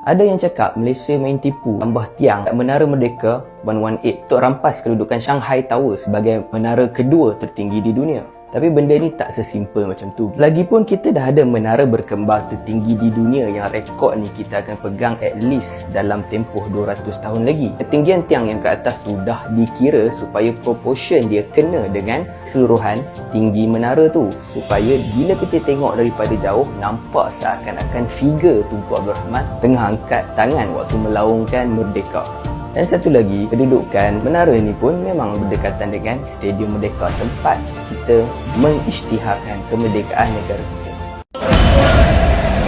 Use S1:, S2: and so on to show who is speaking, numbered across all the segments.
S1: Ada yang cakap Malaysia main tipu tambah tiang Menara Merdeka 118 untuk rampas kedudukan Shanghai Tower sebagai menara kedua tertinggi di dunia. Tapi benda ni tak sesimpel macam tu. Lagipun kita dah ada menara berkembar tertinggi di dunia yang rekod ni kita akan pegang at least dalam tempoh 200 tahun lagi. Ketinggian tiang yang ke atas tu dah dikira supaya proportion dia kena dengan keseluruhan tinggi menara tu. Supaya bila kita tengok daripada jauh, nampak seakan-akan figure Tunku Abdul Rahman tengah angkat tangan waktu melaungkan Merdeka. Dan satu lagi, kedudukan menara ini pun memang berdekatan dengan Stadium Merdeka, tempat kita mengisytiharkan kemerdekaan negara kita.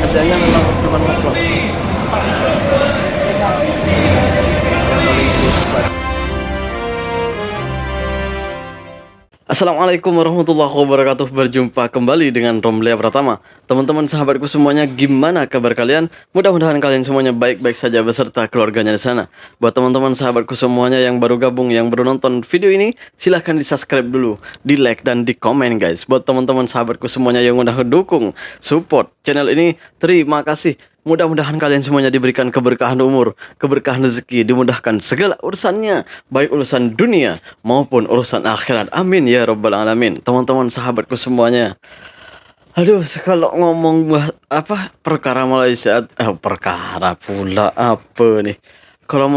S2: Kerjanya memang cuma ngevlog. Assalamualaikum warahmatullahi wabarakatuh. Berjumpa kembali dengan Romlia Pratama. Teman-teman sahabatku semuanya, gimana kabar kalian? Mudah-mudahan kalian semuanya baik-baik saja beserta keluarganya di sana. Buat teman-teman sahabatku semuanya yang baru gabung, yang baru nonton video ini, silahkan di subscribe dulu, di like dan di komen guys. Buat teman-teman sahabatku semuanya yang udah dukung, support channel ini, terima kasih. Mudah-mudahan kalian semuanya diberikan keberkahan umur, keberkahan rezeki, dimudahkan segala urusannya, baik urusan dunia maupun urusan akhirat. Amin ya rabbal alamin. Teman-teman sahabatku semuanya. Aduh, kalau ngomong perkara Malaysia, perkara pula apa nih? Kalau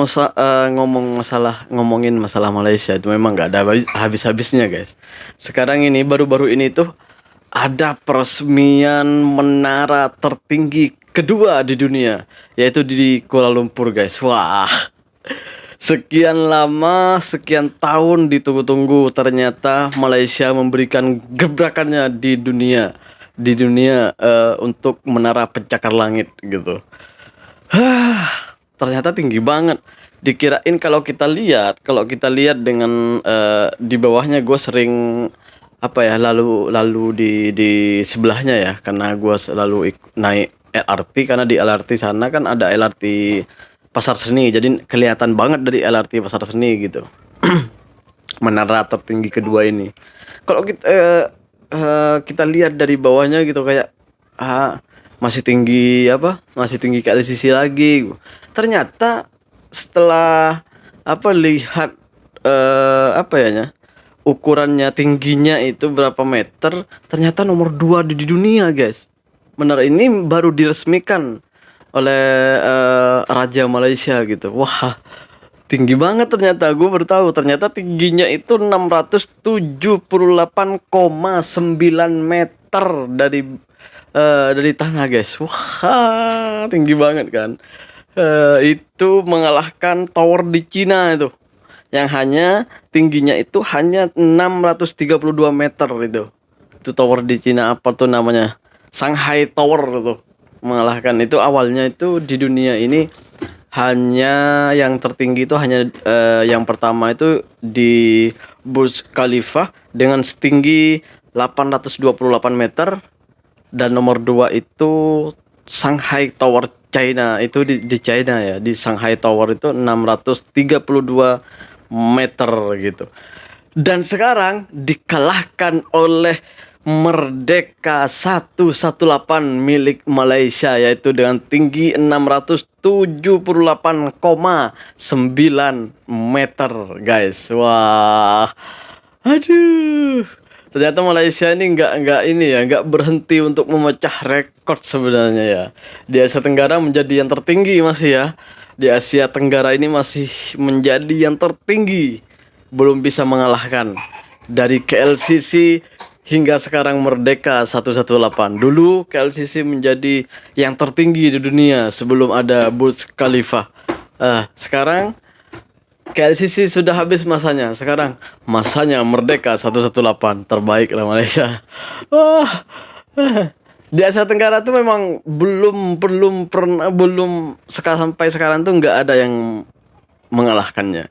S2: ngomongin masalah Malaysia itu memang nggak ada habis-habisnya guys. Sekarang ini baru-baru ini tuh ada peresmian menara tertinggi kedua di dunia, yaitu di Kuala Lumpur guys. Wah, sekian lama, sekian tahun ditunggu-tunggu, ternyata Malaysia memberikan gebrakannya di dunia untuk menara pencakar langit gitu. Ternyata tinggi banget. Dikirain kalau kita lihat dengan di bawahnya, gue sering lalu di sebelahnya ya, karena gue selalu naik LRT, karena di LRT sana kan ada LRT Pasar Seni, jadi kelihatan banget dari LRT Pasar Seni gitu. Menara tertinggi kedua ini, kalau kita lihat dari bawahnya gitu, kayak masih tinggi KLCC lagi. Ternyata setelah lihat ukurannya, tingginya itu berapa meter, ternyata nomor 2 di dunia guys. Menara ini baru diresmikan oleh Raja Malaysia gitu. Wah, tinggi banget ternyata. Gue baru tahu ternyata tingginya itu 678,9 meter dari tanah guys. Wah, tinggi banget kan. Itu mengalahkan tower di Cina itu, yang hanya tingginya itu hanya 632 meter itu. Itu tower di Cina, apa tuh namanya? Shanghai Tower itu mengalahkan. Itu awalnya itu di dunia ini hanya yang tertinggi itu hanya yang pertama itu di Burj Khalifa dengan setinggi 828 meter, dan nomor 2 itu Shanghai Tower China, itu di China ya, di Shanghai Tower itu 632 meter gitu. Dan sekarang dikalahkan oleh Merdeka 118 milik Malaysia, yaitu dengan tinggi 678,9 meter guys. Wah, aduh, ternyata Malaysia ini nggak berhenti untuk memecah rekor sebenarnya ya. Di Asia Tenggara menjadi yang tertinggi masih ya. Di Asia Tenggara ini masih menjadi yang tertinggi, belum bisa mengalahkan dari KLCC hingga sekarang Merdeka 118. Dulu KLCC menjadi yang tertinggi di dunia sebelum ada Burj Khalifa. Sekarang KLCC sudah habis masanya. Sekarang masanya Merdeka 118. Terbaik lah Malaysia. Di Asia Tenggara tuh memang sampai sekarang tuh nggak ada yang mengalahkannya.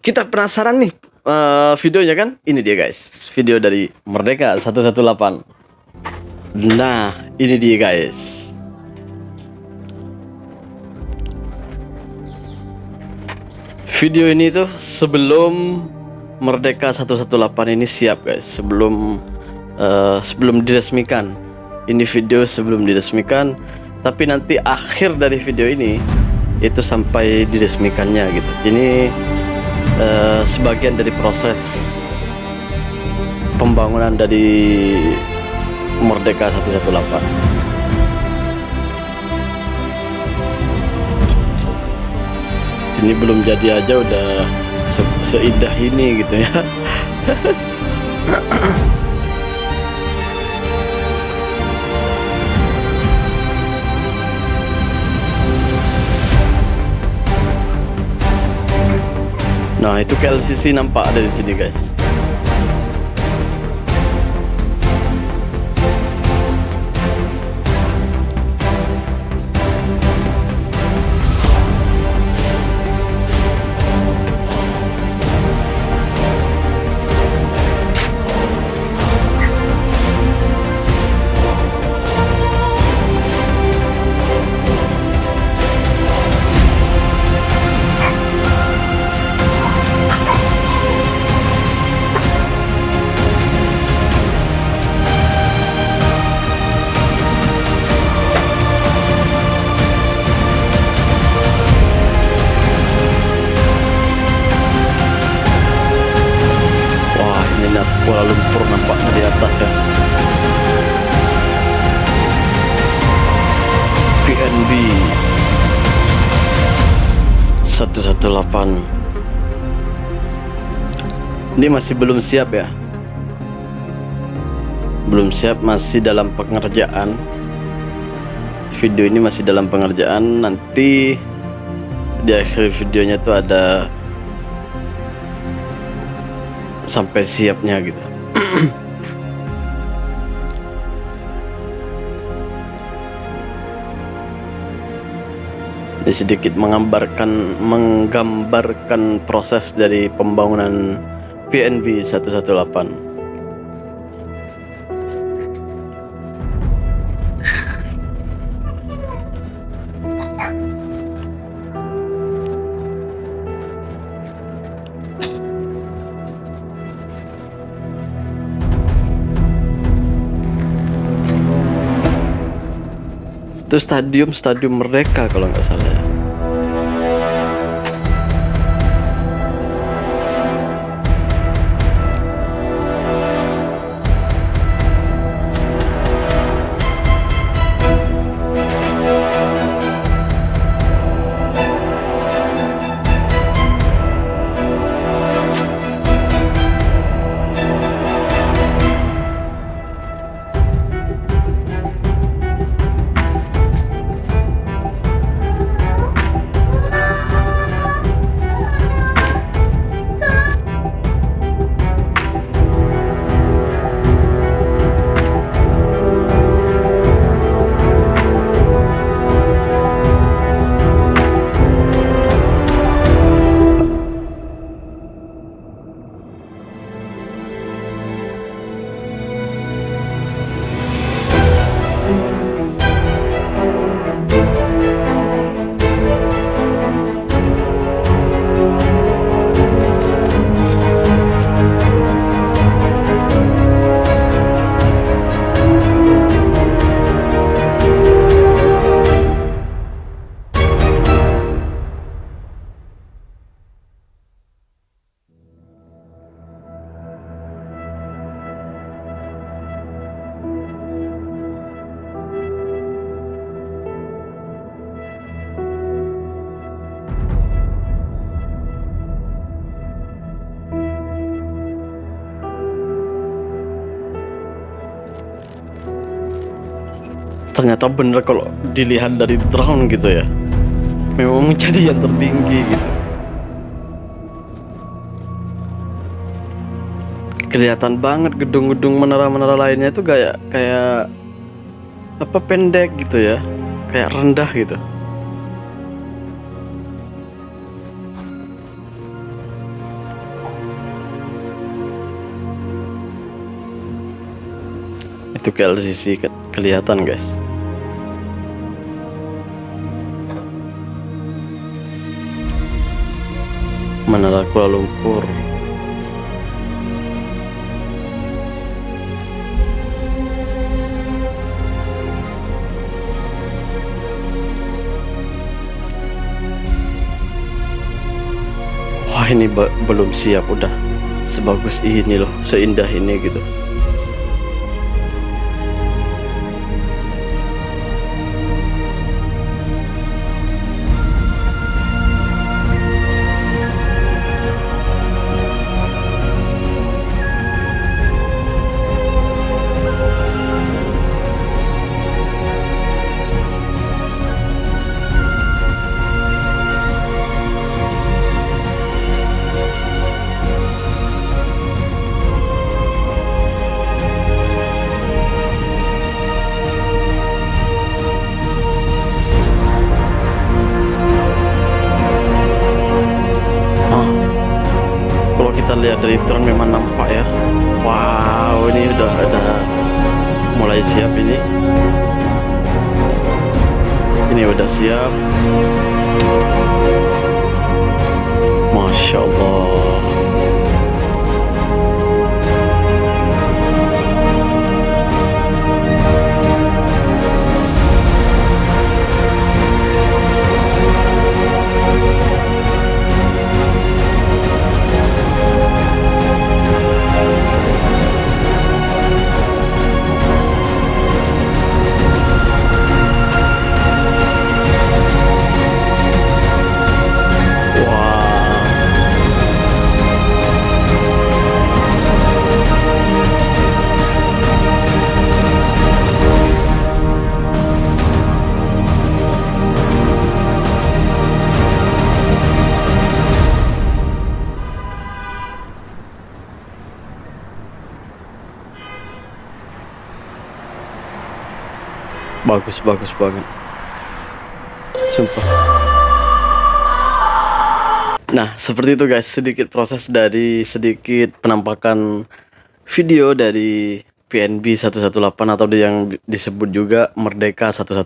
S2: Kita penasaran nih videonya kan? Ini dia guys, video dari Merdeka 118. Nah, ini dia guys. Video ini tuh sebelum Merdeka 118 ini siap guys, sebelum diresmikan. Ini video sebelum diresmikan. Tapi nanti akhir dari video ini itu sampai diresmikannya gitu. Ini sebagian dari proses pembangunan dari Merdeka 118. Ini belum jadi aja udah seindah ini gitu ya. Nah, itu KLCC nampak ada di sini, guys. Kuala Lumpur nampak dari atas ya. PNB 118. Ini masih belum siap ya. Belum siap, masih dalam pengerjaan. Video ini masih dalam pengerjaan. Nanti di akhir videonya tuh ada sampai siapnya gitu. Ini sedikit menggambarkan proses dari pembangunan PNB 118. Itu stadium Merdeka kalau nggak salah ya. Ternyata bener kalau dilihat dari drone gitu ya, memang menjadi yang tertinggi gitu. Kelihatan banget gedung-gedung menara-menara lainnya itu kayak apa, pendek gitu ya, kayak rendah gitu. Itu KLCC kelihatan, guys. Menara Kuala Lumpur. ini belum siap udah sebagus ini loh, seindah ini gitu. Kalau kita lihat dari drone memang nampak ya. Wow, ini udah mulai siap ini. Ini udah siap. Masya Allah. Bagus banget, sumpah. Nah, seperti itu guys, sedikit proses dari sedikit penampakan video dari PNB 118 atau yang disebut juga Merdeka 118.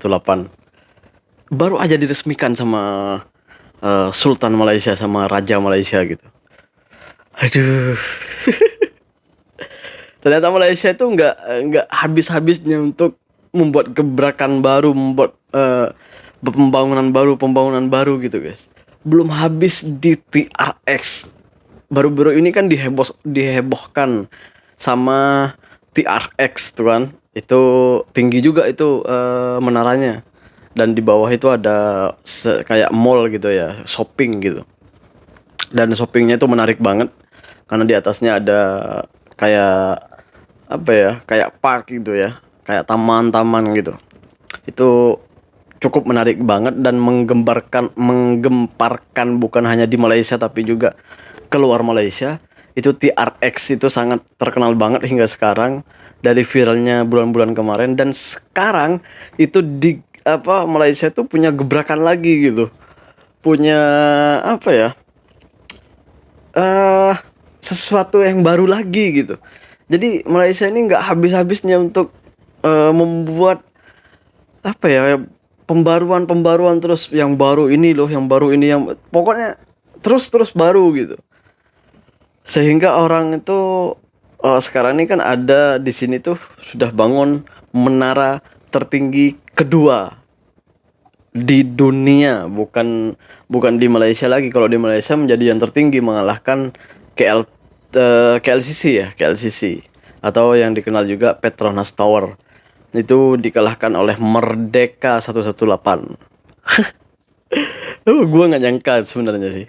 S2: Baru aja diresmikan sama Sultan Malaysia, sama Raja Malaysia gitu. Aduh. Ternyata Malaysia itu nggak habis-habisnya untuk membuat gebrakan baru, membuat pembangunan baru gitu guys. Belum habis di TRX. Baru-baru ini kan dihebohkan sama TRX tuh kan. Itu tinggi juga itu menaranya. Dan di bawah itu ada kayak mall gitu ya, shopping gitu. Dan shoppingnya itu menarik banget karena di atasnya ada kayak apa ya, kayak park gitu ya, kayak taman-taman gitu. Itu cukup menarik banget dan menggemparkan bukan hanya di Malaysia tapi juga keluar Malaysia. Itu TRX itu sangat terkenal banget hingga sekarang dari viralnya bulan-bulan kemarin, dan sekarang itu di Malaysia tuh punya gebrakan lagi gitu. Punya apa ya? Sesuatu yang baru lagi gitu. Jadi Malaysia ini nggak habis-habisnya untuk membuat apa ya, pembaruan terus, yang baru ini loh, yang baru ini, yang pokoknya terus baru gitu. Sehingga orang itu sekarang ini kan ada di sini tuh sudah bangun menara tertinggi kedua di dunia, bukan di Malaysia lagi. Kalau di Malaysia menjadi yang tertinggi mengalahkan KLCC atau yang dikenal juga Petronas Tower. Itu dikalahkan oleh Merdeka 118. Gue nggak nyangka sebenarnya sih.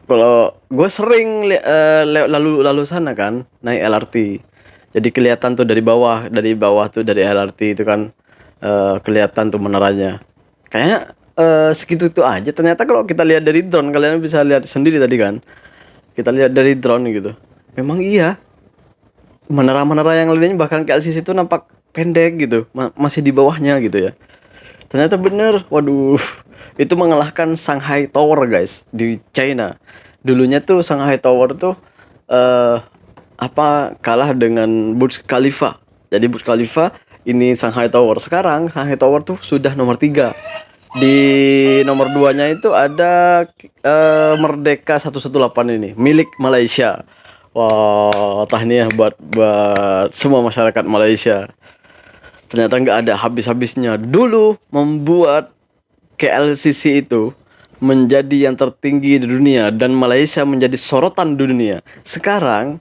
S2: Kalau gue sering lalu sana kan, naik LRT. Jadi kelihatan tuh dari bawah tuh, dari LRT itu kan kelihatan tuh menaranya. Kayaknya segitu itu aja. Ternyata kalau kita lihat dari drone, kalian bisa lihat sendiri tadi kan. Kita lihat dari drone gitu. Memang iya. Menara-menara yang lainnya bahkan KLCC itu nampak pendek gitu, masih di bawahnya gitu ya. Ternyata bener, waduh, itu mengalahkan Shanghai Tower guys di China. Dulunya tuh Shanghai Tower tuh kalah dengan Burj Khalifa. Jadi Burj Khalifa ini Shanghai Tower. Sekarang Shanghai Tower tuh sudah nomor 3. Di nomor 2-nya itu ada Merdeka 118 ini, milik Malaysia. Wah, tahniah buat semua masyarakat Malaysia. Ternyata nggak ada habis-habisnya. Dulu membuat KLCC itu menjadi yang tertinggi di dunia dan Malaysia menjadi sorotan di dunia. Sekarang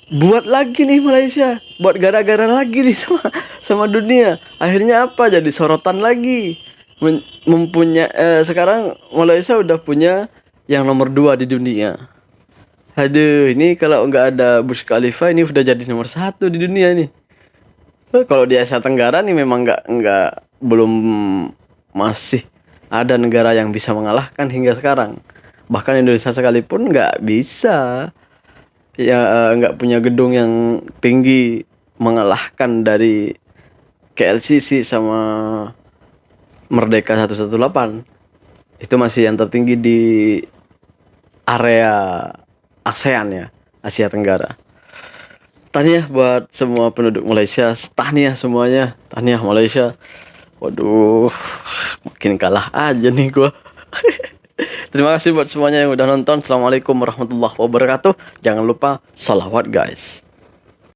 S2: buat lagi nih Malaysia, buat gara-gara lagi nih sama dunia. Akhirnya apa? Jadi sorotan lagi. Sekarang Malaysia udah punya yang nomor 2 di dunia. Aduh, ini kalau nggak ada Burj Khalifa ini udah jadi nomor 1 di dunia nih. Kalau di Asia Tenggara nih memang belum masih ada negara yang bisa mengalahkan hingga sekarang. Bahkan Indonesia sekalipun nggak bisa, ya nggak punya gedung yang tinggi mengalahkan dari KLCC sama Merdeka 118. Itu masih yang tertinggi di area ASEAN ya, Asia Tenggara. Tahniah buat semua penduduk Malaysia, tahniah semuanya, tahniah Malaysia. Waduh, makin kalah aja nih gua. Terima kasih buat semuanya yang udah nonton. Assalamualaikum warahmatullahi wabarakatuh. Jangan lupa sholawat guys.